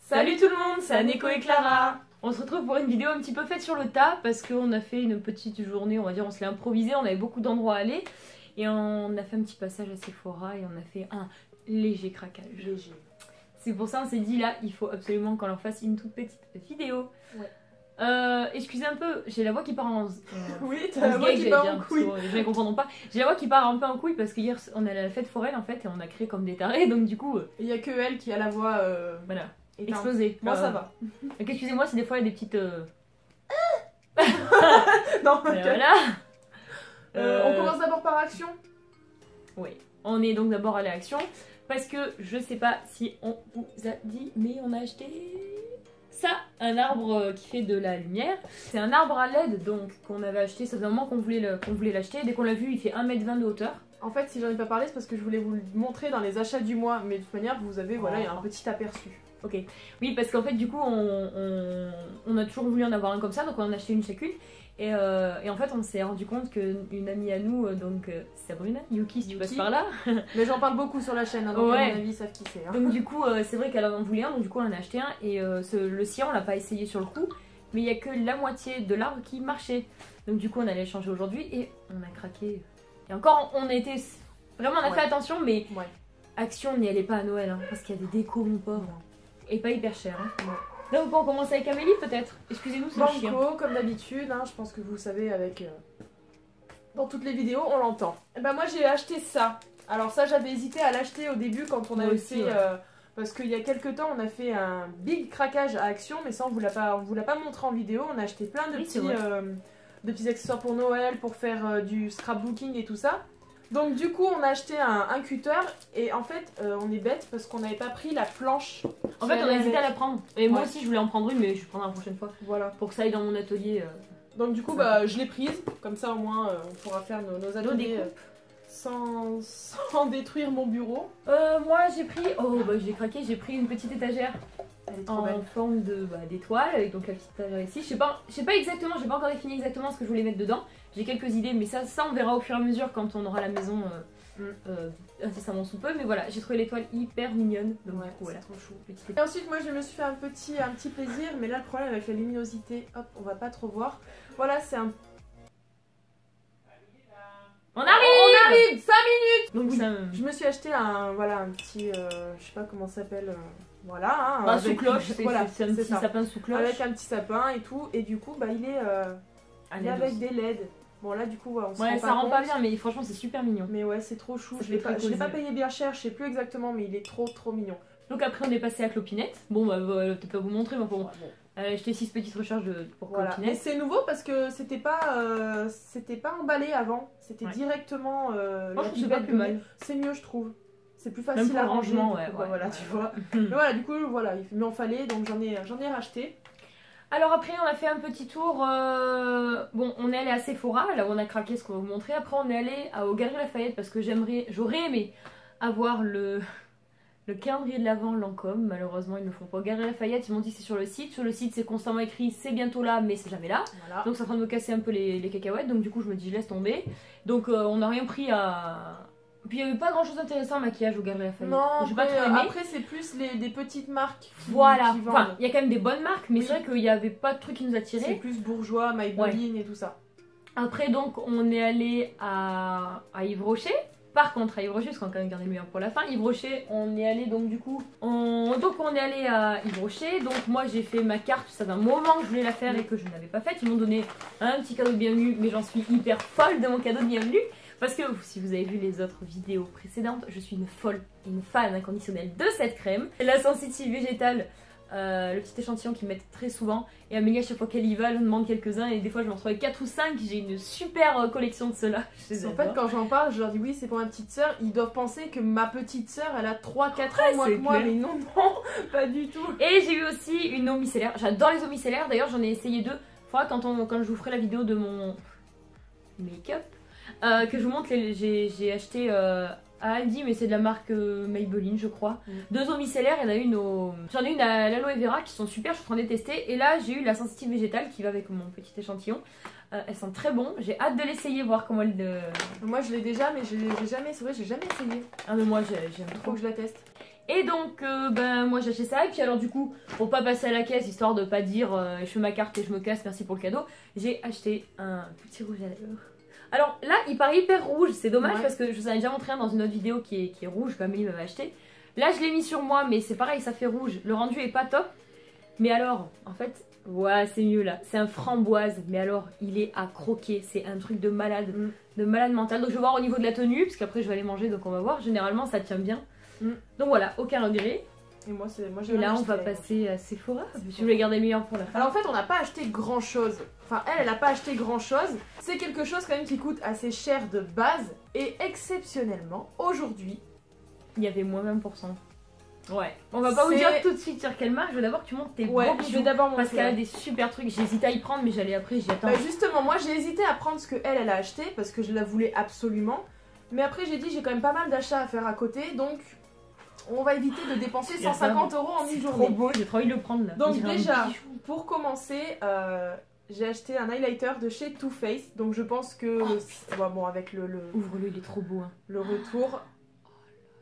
Salut tout le monde, c'est Aneko et Clara. On se retrouve pour une vidéo un petit peu faite sur le tas parce qu'on a fait une petite journée, on va dire, on se l'est improvisé, on avait beaucoup d'endroits à aller et on a fait un petit passage à Sephora et on a fait un léger craquage. Léger. C'est pour ça on s'est dit là, il faut absolument qu'on leur fasse une toute petite vidéo. Ouais. Excusez un peu, j'ai la voix qui part en... oui, t'as la voix qui part en couille. Les gens ne comprendront pas. J'ai la voix qui part un peu en couille parce que hier on est à la fête foraine en fait et on a créé comme des tarés donc du coup... Il n'y a que elle qui a la voix... Voilà. Explosé. Moi ça va. Donc excusez-moi si des fois il y a des petites... Non, voilà. On commence d'abord par Action. Oui, on est donc d'abord allé à Action parce que je sais pas si on vous a dit, mais on a acheté ça, un arbre qui fait de la lumière. C'est un arbre à LED donc qu'on avait acheté, ça faisait un moment qu'on voulait l'acheter. Dès qu'on l'a vu, il fait 1,20 m de hauteur. En fait, si j'en ai pas parlé, c'est parce que je voulais vous le montrer dans les achats du mois, mais de toute manière, vous avez, voilà, il y a un petit aperçu. Ok, oui, parce qu'en fait, du coup, on a toujours voulu en avoir un comme ça, donc on en a acheté une chacune. Et en fait, on s'est rendu compte qu'une amie à nous, donc Sabrina, Yuki, si tu passes par là. Mais j'en parle beaucoup sur la chaîne, hein, donc ouais. à mon avis, ils savent qui c'est. Hein. Donc, du coup, c'est vrai qu'elle en voulait un, donc du coup, on en a acheté un. Et le sien, on l'a pas essayé sur le coup, mais il y a que la moitié de l'arbre qui marchait. Donc, du coup, on allait changer aujourd'hui et on a craqué. Et encore, on a été. Vraiment, on a fait attention, mais Action n'y allait pas à Noël, hein, parce qu'il y a des décos, mon pauvre. Et pas hyper cher. Hein. Donc on commence avec Amélie peut-être. Excusez-nous, c'est le chien. Banco, comme d'habitude, hein, je pense que vous savez avec... Dans toutes les vidéos, on l'entend. Et ben moi j'ai acheté ça. Alors ça j'avais hésité à l'acheter au début quand on avait fait... parce qu'il y a quelques temps on a fait un big craquage à Action, mais ça on vous l'a pas montré en vidéo. On a acheté plein de, de petits accessoires pour Noël, pour faire du scrapbooking et tout ça. Donc du coup on a acheté un cutter et en fait on est bête parce qu'on n'avait pas pris la planche. En fait on a hésité à la prendre et moi aussi je voulais en prendre une mais je prendrai la prochaine fois. Voilà. Pour que ça aille dans mon atelier. Donc du coup bah, je l'ai prise, comme ça au moins on pourra faire nos ateliers sans détruire mon bureau. Moi j'ai pris, j'ai craqué, j'ai pris une petite étagère. Elle est trop belle. Forme d'étoile avec donc la petite étagère ici. Je sais pas exactement, j'ai pas encore défini exactement ce que je voulais mettre dedans. J'ai quelques idées mais ça on verra au fur et à mesure quand on aura la maison incessamment sous peu. Mais voilà, j'ai trouvé l'étoile hyper mignonne. Donc du coup voilà, trop chou. Et ensuite moi je me suis fait un petit plaisir, mais là le problème avec la luminosité, hop on va pas trop voir. Voilà c'est un... On arrive 5 minutes. Donc oui, je me suis acheté un petit, je sais pas comment ça s'appelle, voilà. Un sous-cloche, c'est un petit sapin sous cloche. Avec un petit sapin et tout, et du coup bah il est avec des LED. Bon là du coup on se rend pas ça rend compte. pas bien mais franchement c'est super mignon. Mais ouais c'est trop chou, je l'ai pas payé bien cher, je sais plus exactement mais il est trop mignon. Donc après on est passé à Clopinette. Bon bah peut-être pas vous montrer mais bon. J'ai acheté 6 petites recharges pour Clopinette. Et c'est nouveau parce que c'était pas emballé avant, c'était directement moi je trouve c'est pas plus mal. C'est mieux je trouve. C'est plus facile à ranger. Voilà tu vois. Mais voilà du coup voilà, il m'en fallait donc j'en ai racheté. Alors après on a fait un petit tour, bon on est allé à Sephora, là où on a craqué ce qu'on va vous montrer. Après on est allé aux Galeries Lafayette parce que j'aurais aimé avoir le calendrier de l'Avent Lancôme. Malheureusement ils ne le font pas aux Galeries Lafayette, ils m'ont dit c'est sur le site. Sur le site c'est constamment écrit c'est bientôt là mais c'est jamais là. Voilà. Donc c'est en train de me casser un peu les cacahuètes, donc du coup je me dis je laisse tomber. Donc on n'a rien pris à... Puis il n'y avait pas grand chose d'intéressant en maquillage au Galeries Lafayette. Non, après c'est plus des petites marques qui vendent. Enfin, il y a quand même des bonnes marques, mais c'est vrai qu'il n'y avait pas de truc qui nous attirait. C'est plus bourgeois, Maybelline et tout ça. Après donc on est allé à Yves Rocher. Par contre à Yves Rocher, parce qu'on a quand même gardé le meilleur pour la fin. Yves Rocher, on est allé donc du coup... on est allé à Yves Rocher. Donc moi j'ai fait ma carte, ça fait un moment que je voulais la faire et que je n'avais pas faite. Ils m'ont donné un petit cadeau de bienvenue, mais j'en suis hyper folle de mon cadeau de bienvenue. Parce que si vous avez vu les autres vidéos précédentes, je suis une folle, une fan inconditionnelle de cette crème. La Sensitive végétale, le petit échantillon qu'ils mettent très souvent. Et Amélie, à chaque fois qu'elle y va, elle en demande quelques-uns. Et des fois, je m'en retrouve avec 4 ou 5. J'ai une super collection de ceux-là. En fait, quand j'en parle, je leur dis oui, c'est pour ma petite soeur. Ils doivent penser que ma petite soeur, elle a 3-4 ans moins que moi. Mais non, pas du tout. Et j'ai eu aussi une eau micellaire. J'adore les eaux micellaires. D'ailleurs, j'en ai essayé 2. Faudra quand je vous ferai la vidéo de mon make-up. Que je vous montre, j'ai acheté à Aldi, mais c'est de la marque Maybelline, je crois. 2 eaux micellaires, il y en a une j'en ai une à l'aloe vera qui sont super, je suis en train de tester. Et là, j'ai eu la Sensitive végétale qui va avec mon petit échantillon. Elles sont très bon, j'ai hâte de l'essayer, voir comment elle... Moi, je l'ai déjà, mais j'ai jamais essayé. Ah, mais moi, j'aime trop. Faut que je la teste. Et donc, ben, moi j'ai acheté ça. Et puis alors du coup, pour pas passer à la caisse, histoire de pas dire je fais ma carte et je me casse, merci pour le cadeau, j'ai acheté un petit rouge à lèvres. Alors là, il paraît hyper rouge, c'est dommage parce que je vous en ai déjà montré un dans une autre vidéo qui est rouge, comme il m'avait acheté. Là, je l'ai mis sur moi, mais c'est pareil, ça fait rouge. Le rendu est pas top. Mais alors, en fait, ouais, c'est mieux là. C'est un framboise, mais alors, il est à croquer. C'est un truc de malade mental. Donc je vais voir au niveau de la tenue, parce qu'après je vais aller manger, donc on va voir. Généralement, ça tient bien. Donc voilà, aucun regret. Et moi, et là, on va passer à Sephora. Je voulais garder meilleur pour la fin. Alors en fait, on n'a pas acheté grand chose. Enfin, elle n'a pas acheté grand chose. C'est quelque chose quand même qui coûte assez cher de base. Et exceptionnellement, aujourd'hui, il y avait moins 20%. Ouais. On va pas vous dire tout de suite sur quelle marque. Je veux d'abord que tu montes tes gros bijoux. Je vais d'abord montrer. Parce qu'elle a des super trucs. J'ai hésité à y prendre, mais j'allais après, j'y attends. Bah justement, moi j'ai hésité à prendre ce que elle a acheté parce que je la voulais absolument. Mais après, j'ai dit, j'ai quand même pas mal d'achats à faire à côté, donc. On va éviter de dépenser 150 € en une journée. C'est trop beau, j'ai trop envie de le prendre là. Donc déjà, pour commencer, j'ai acheté un highlighter de chez Too Faced. Donc je pense que... bon, avec le... Ouvre-le, il est trop beau. Hein. Le retour.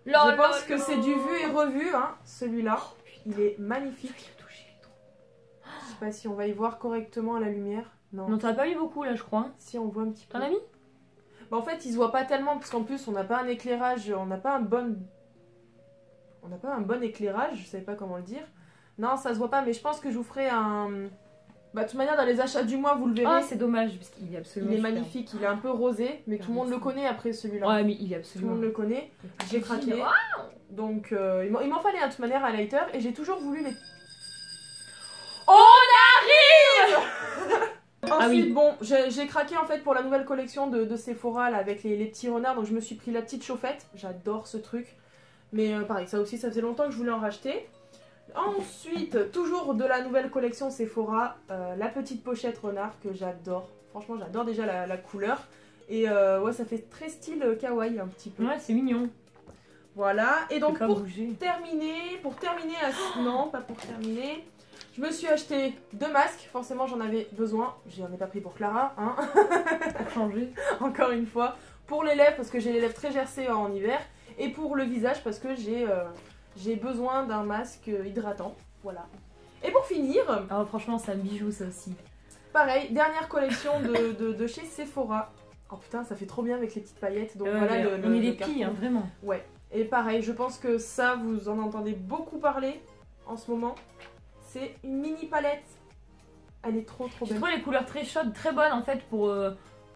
Je pense que c'est du vu et revu, hein, celui-là. Il est magnifique. Je sais pas si on va y voir correctement à la lumière. Non, t'en as pas mis beaucoup là, je crois. Si, on voit un petit peu. T'en as mis? Bah en fait, il se voit pas tellement, parce qu'en plus, on n'a pas un éclairage, on n'a pas un bon éclairage, je savais pas comment le dire. Non, ça se voit pas, mais je pense que je vous ferai un... Bah, de toute manière, dans les achats du mois, vous le verrez. Ah, c'est dommage, parce qu'il est absolument Il est magnifique, il est un peu rosé, mais tout le monde le connaît après celui-là. Ouais, mais il est absolument... Tout le monde le connaît. J'ai craqué. Donc, il m'en fallait un, de toute manière, un highlighter, et j'ai toujours voulu les... On arrive. Ensuite, bon, j'ai craqué en fait pour la nouvelle collection de Sephora, là, avec les petits renards, donc je me suis pris la petite chauffette. J'adore ce truc. Mais pareil, ça aussi, ça faisait longtemps que je voulais en racheter. Ensuite, toujours de la nouvelle collection Sephora, la petite pochette renard que j'adore. Franchement, j'adore déjà la couleur. Et ouais, ça fait très style kawaii un petit peu. Ouais, c'est mignon. Voilà. Et donc pour terminer, non, pas pour terminer, je me suis acheté 2 masques. Forcément, j'en avais besoin. J'en ai pas pris pour Clara, hein. Pour changer. Encore une fois. Pour les lèvres, parce que j'ai les lèvres très gercées en hiver. Et pour le visage, parce que j'ai besoin d'un masque hydratant. Voilà. Et pour finir... Oh, franchement, c'est un bijou, ça aussi. Pareil, dernière collection de chez Sephora. Oh putain, ça fait trop bien avec les petites paillettes. Donc voilà on est des pilles, hein, vraiment. Ouais. Et pareil, je pense que ça, vous en entendez beaucoup parler en ce moment. C'est une mini palette. Elle est trop belle. Je trouve les couleurs très chaudes, très bonnes en fait pour...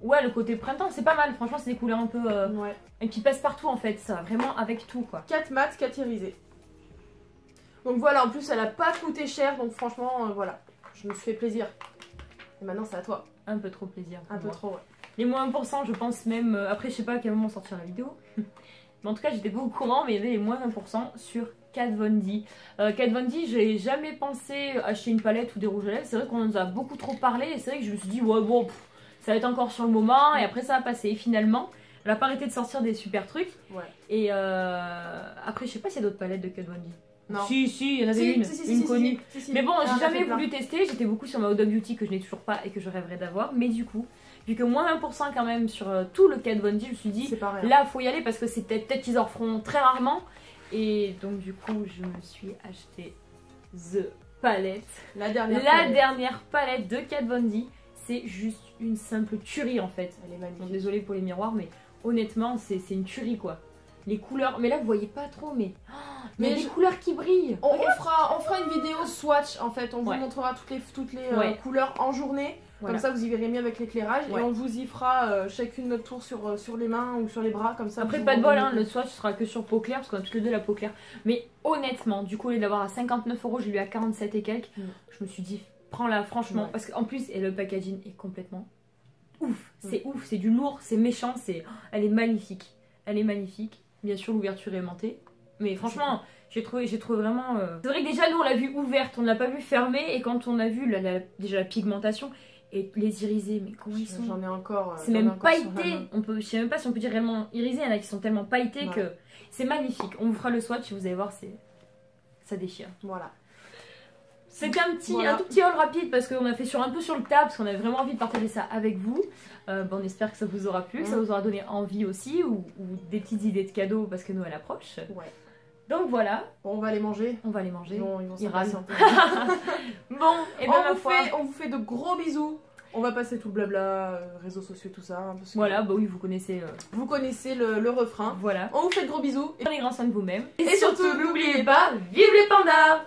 Ouais, le côté printemps, c'est pas mal. Franchement, c'est des couleurs un peu... Ouais. Et qui passent partout en fait. Ça va vraiment avec tout, quoi. 4 mat, 4 irisés. Donc voilà, en plus, elle a pas coûté cher. Donc franchement, voilà. Je me suis fait plaisir. Et maintenant, c'est à toi. Un peu trop plaisir. Un peu trop, ouais. Les moins 1%, je pense même... Après, je sais pas à quel moment sortira la vidéo. Mais en tout cas, j'étais pas au courant. Mais il y avait les moins 20% sur Kat Von D. Kat Von D, j'ai jamais pensé acheter une palette ou des rouges à lèvres. C'est vrai qu'on nous a beaucoup trop parlé. Et c'est vrai que je me suis dit, ouais, bon... ça va être encore sur le moment et après ça va passer. Et finalement, elle a pas arrêté de sortir des super trucs. Ouais. Et après, je sais pas s'il y a d'autres palettes de Kat Von D. Non. Si, il y en avait une connue. Mais bon, j'ai jamais voulu tester. J'étais beaucoup sur ma Huda Beauty que je n'ai toujours pas et que je rêverais d'avoir. Mais du coup, vu que moins 1% quand même sur tout le Kat Von D, je me suis dit, là, faut y aller parce que c'est peut-être qu'ils en feront très rarement. Et donc, du coup, je me suis acheté The Palette. La dernière palette de Kat Von D. C'est juste une simple tuerie en fait. Elle est magnifique. Bon, désolée pour les miroirs, mais honnêtement, c'est une tuerie quoi. Les couleurs, mais là vous voyez pas trop, mais il y a des couleurs qui brillent. On fera une vidéo swatch en fait. On vous montrera toutes les couleurs en journée. Voilà. Comme ça vous y verrez mieux avec l'éclairage. Et on vous y fera chacune notre tour sur les mains ou sur les bras. Comme ça. Après, pas de bol, hein, le swatch sera que sur peau claire parce qu'on a toutes les deux la peau claire. Mais honnêtement, du coup, au lieu d'avoir à 59 €, j'ai eu à 47 et quelques. Je me suis dit. Prends-la franchement, parce qu'en plus le packaging est complètement ouf, c'est ouf, c'est du lourd, c'est méchant, elle est magnifique, bien sûr l'ouverture est aimantée, mais franchement j'ai trouvé vraiment, c'est vrai que déjà nous on l'a vue ouverte, on ne l'a pas vue fermée et quand on a vu déjà la pigmentation et les irisés, mais comment ils sont, j'en ai encore, c'est même pailleté, je sais même pas si on peut dire réellement irisé, il y en a qui sont tellement pailletés que c'est magnifique, on vous fera le swatch et vous allez voir, ça déchire. Voilà. C'était un tout petit haul rapide parce qu'on a fait un peu sur le tas parce qu'on avait vraiment envie de partager ça avec vous. On espère que ça vous aura plu, que ça vous aura donné envie aussi ou des petites idées de cadeaux parce que Noël approche. Ouais. Donc voilà. Bon, on va les manger. On va les manger. Bon, ils vont s'en râlent. Bon, et ben ma foi. On vous fait de gros bisous. On va passer tout le blabla, réseaux sociaux, tout ça. Hein, parce que voilà, bah oui, vous connaissez. Vous connaissez le refrain. Voilà. On vous fait de gros bisous. Prenez grand soin de vous-même. Et surtout, n'oubliez pas, vive les pandas!